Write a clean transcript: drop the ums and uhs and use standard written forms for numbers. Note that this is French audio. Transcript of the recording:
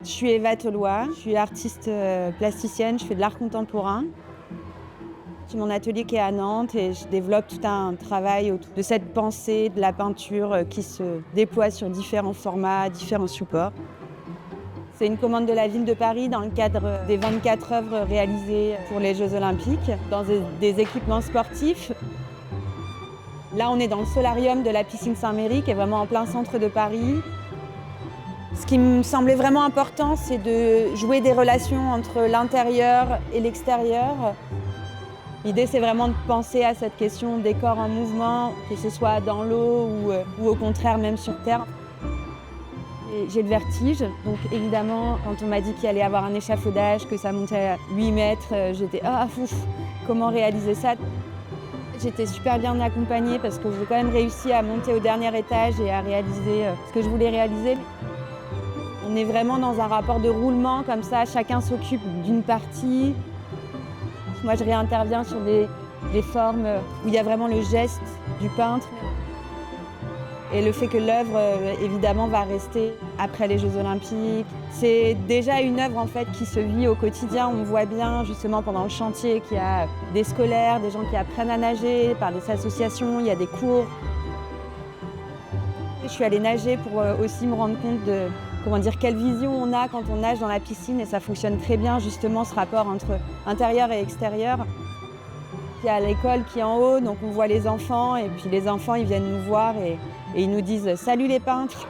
Je suis Eva Tolois, je suis artiste plasticienne, je fais de l'art contemporain. J'ai mon atelier qui est à Nantes et je développe tout un travail autour de cette pensée de la peinture qui se déploie sur différents formats, différents supports. C'est une commande de la ville de Paris dans le cadre des 24 œuvres réalisées pour les Jeux Olympiques dans des équipements sportifs. Là, on est dans le solarium de la piscine Saint-Méry qui est vraiment en plein centre de Paris. Ce qui me semblait vraiment important, c'est de jouer des relations entre l'intérieur et l'extérieur. L'idée, c'est vraiment de penser à cette question des corps en mouvement, que ce soit dans l'eau ou au contraire même sur Terre. J'ai le vertige, donc évidemment, quand on m'a dit qu'il allait y avoir un échafaudage, que ça montait à 8 mètres, j'étais « Ah, ouf, comment réaliser ça ?» J'étais super bien accompagnée parce que j'ai quand même réussi à monter au dernier étage et à réaliser ce que je voulais réaliser. On est vraiment dans un rapport de roulement comme ça, chacun s'occupe d'une partie. Moi, je réinterviens sur des formes où il y a vraiment le geste du peintre. Et le fait que l'œuvre, évidemment, va rester après les Jeux Olympiques. C'est déjà une œuvre en fait, qui se vit au quotidien. On voit bien, justement, pendant le chantier, qu'il y a des scolaires, des gens qui apprennent à nager, par des associations, il y a des cours. Je suis allée nager pour aussi me rendre compte de quelle vision on a quand on nage dans la piscine, et ça fonctionne très bien, justement, ce rapport entre intérieur et extérieur. Il y a l'école qui est en haut, donc on voit les enfants, et puis les enfants, ils viennent nous voir et ils nous disent « Salut les peintres !»